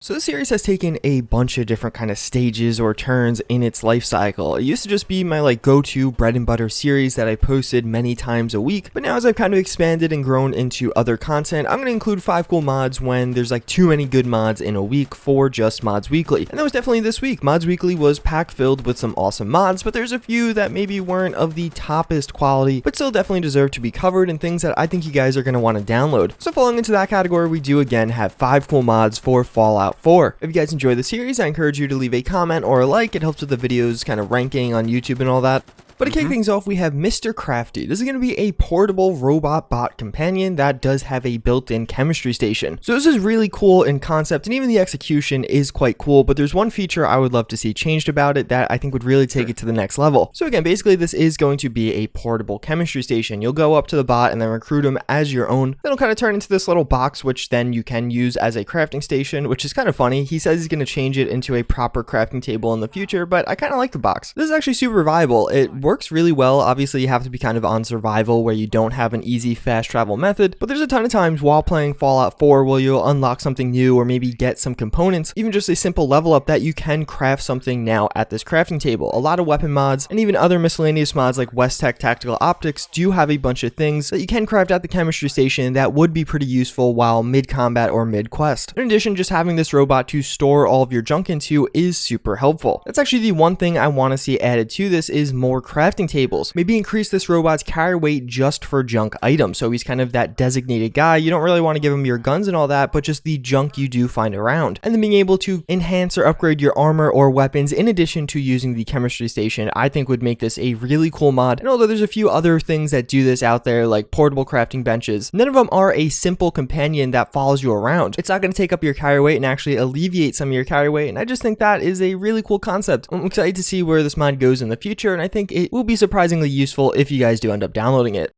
So this series has taken a bunch of different kind of stages or turns in its life cycle. It used to just be my go-to bread and butter series that I posted many times a week, but now as I've kind of expanded and grown into other content, I'm going to include 5 cool mods when there's too many good mods in a week for just Mods Weekly. And that was definitely this week. Mods Weekly was packed filled with some awesome mods, but there's a few that maybe weren't of the toppest quality, but still definitely deserve to be covered and things that I think you guys are going to want to download. So falling into that category, we do again have 5 cool mods for Fallout 4. If you guys enjoy the series, I encourage you to leave a comment or a like. It helps with the videos kind of ranking on YouTube and all that. But to kick things off, we have Mr. Crafty. This is going to be a portable robot bot companion that does have a built-in chemistry station. So this is really cool in concept, and even the execution is quite cool, but there's one feature I would love to see changed about it that I think would really take it to the next level. So again, basically this is going to be a portable chemistry station. You'll go up to the bot and then recruit him as your own. Then it'll kind of turn into this little box, which then you can use as a crafting station, which is kind of funny. He says he's going to change it into a proper crafting table in the future, but I kind of like the box. This is actually super viable. It works really well. Obviously, you have to be kind of on survival where you don't have an easy fast travel method, but there's a ton of times while playing Fallout 4 where you'll unlock something new or maybe get some components, even just a simple level up that you can craft something now at this crafting table. A lot of weapon mods and even other miscellaneous mods like Westtech Tactical Optics do have a bunch of things that you can craft at the chemistry station that would be pretty useful while mid-combat or mid-quest. In addition, just having this robot to store all of your junk into is super helpful. That's actually the one thing I want to see added to this is more crafting tables. Maybe increase this robot's carry weight just for junk items, so he's kind of that designated guy. You don't really want to give him your guns and all that, but just the junk you do find around. And then being able to enhance or upgrade your armor or weapons in addition to using the chemistry station, I think would make this a really cool mod. And although there's a few other things that do this out there, like portable crafting benches, none of them are a simple companion that follows you around. It's not going to take up your carry weight and actually alleviate some of your carry weight, and I just think that is a really cool concept. I'm excited to see where this mod goes in the future, and I think it will be surprisingly useful if you guys do end up downloading it.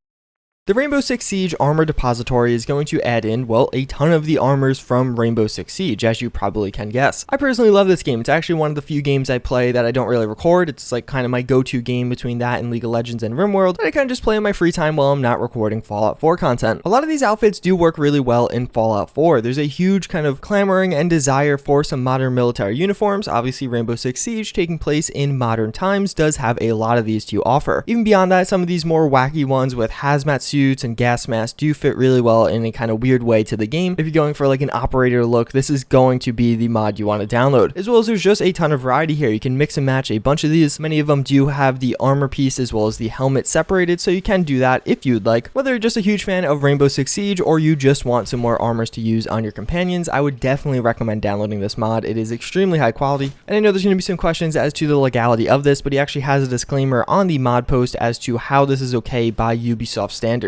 The Rainbow Six Siege Armor Depository is going to add in, well, a ton of the armors from Rainbow Six Siege, as you probably can guess. I personally love this game. It's actually one of the few games I play that I don't really record. It's kind of my go-to game between that and League of Legends and RimWorld that I kind of just play in my free time while I'm not recording Fallout 4 content. A lot of these outfits do work really well in Fallout 4. There's a huge kind of clamoring and desire for some modern military uniforms. Obviously, Rainbow Six Siege, taking place in modern times, does have a lot of these to offer. Even beyond that, some of these more wacky ones with hazmat suits and gas masks do fit really well in a kind of weird way to the game. If you're going for an operator look, this is going to be the mod you want to download. As well as there's just a ton of variety here. You can mix and match a bunch of these. Many of them do have the armor piece as well as the helmet separated, so you can do that if you'd like. Whether you're just a huge fan of Rainbow Six Siege or you just want some more armors to use on your companions, I would definitely recommend downloading this mod. It is extremely high quality, and I know there's going to be some questions as to the legality of this, but he actually has a disclaimer on the mod post as to how this is okay by Ubisoft standards.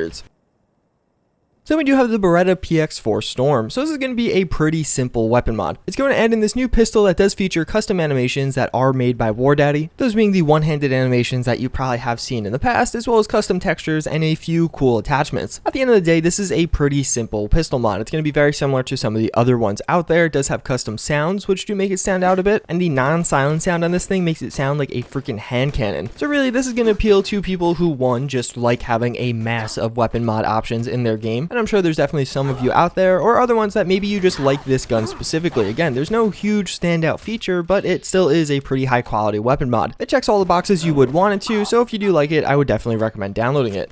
So we do have the Beretta PX4 Storm. So this is going to be a pretty simple weapon mod. It's going to add in this new pistol that does feature custom animations that are made by WarDaddy, those being the one-handed animations that you probably have seen in the past, as well as custom textures and a few cool attachments. At the end of the day, this is a pretty simple pistol mod. It's going to be very similar to some of the other ones out there. It does have custom sounds, which do make it stand out a bit, and the non-silent sound on this thing makes it sound like a freaking hand cannon. So really, this is going to appeal to people who, one, just like having a mass of weapon mod options in their game, and I'm sure there's definitely some of you out there, or other ones that maybe you just like this gun specifically. Again, there's no huge standout feature, but it still is a pretty high quality weapon mod. It checks all the boxes you would want it to, so if you do like it, I would definitely recommend downloading it.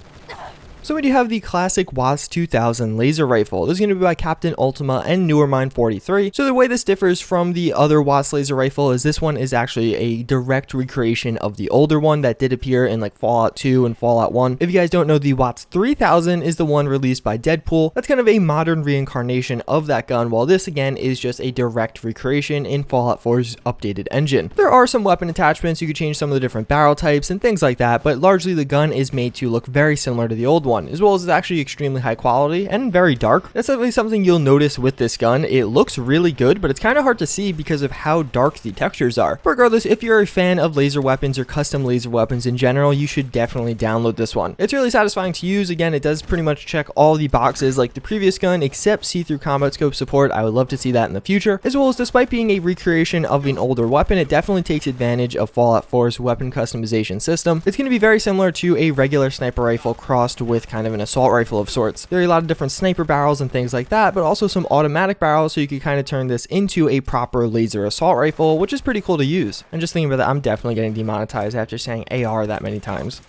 So we do have the classic Wattz 2000 laser rifle. This is going to be by Captain Ultima and Newermind 43. So the way this differs from the other Wattz laser rifle is this one is actually a direct recreation of the older one that did appear in Fallout 2 and Fallout 1. If you guys don't know, the Wattz 3000 is the one released by Deadpool. That's kind of a modern reincarnation of that gun, while this again is just a direct recreation in Fallout 4's updated engine. There are some weapon attachments. You could change some of the different barrel types and things like that, but largely the gun is made to look very similar to the old one, as well as it's actually extremely high quality and very dark. That's definitely something you'll notice with this gun. It looks really good, but it's kind of hard to see because of how dark the textures are. But regardless, if you're a fan of laser weapons or custom laser weapons in general, you should definitely download this one. It's really satisfying to use. Again, it does pretty much check all the boxes like the previous gun, except see-through combat scope support. I would love to see that in the future. As well as, despite being a recreation of an older weapon, it definitely takes advantage of Fallout 4's weapon customization system. It's going to be very similar to a regular sniper rifle crossed with with kind of an assault rifle of sorts. There are a lot of different sniper barrels and things like that, but also some automatic barrels, so you could kind of turn this into a proper laser assault rifle, which is pretty cool to use. And just thinking about that, I'm definitely getting demonetized after saying AR that many times.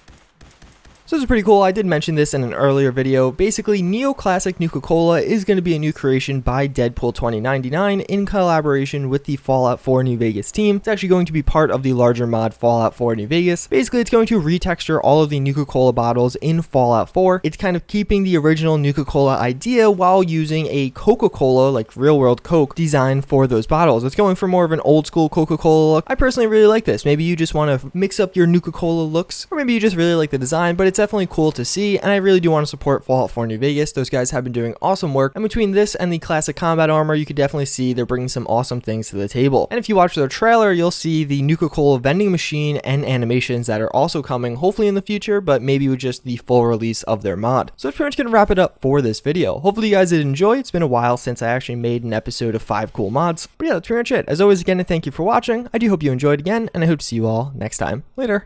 So this is pretty cool. I did mention this in an earlier video. Basically, Neoclassic Nuka Cola is going to be a new creation by Deadpool 2099 in collaboration with the Fallout 4 New Vegas team. It's actually going to be part of the larger mod Fallout 4 New Vegas. Basically, it's going to retexture all of the Nuka Cola bottles in Fallout 4. It's kind of keeping the original Nuka Cola idea while using a Coca-Cola, like real world Coke, design for those bottles. It's going for more of an old school Coca-Cola look. I personally really like this. Maybe you just want to mix up your Nuka Cola looks, or maybe you just really like the design, but it's definitely cool to see, and I really do want to support Fallout 4 New Vegas. Those guys have been doing awesome work, and between this and the classic combat armor, you could definitely see they're bringing some awesome things to the table. And if you watch their trailer, you'll see the Nuka Cola vending machine and animations that are also coming, hopefully in the future, but maybe with just the full release of their mod. So that's pretty much going to wrap it up for this video. Hopefully you guys did enjoy. It's been a while since I actually made an episode of 5 cool mods, but yeah, that's pretty much it. As always, again, thank you for watching. I do hope you enjoyed again, and I hope to see you all next time. Later.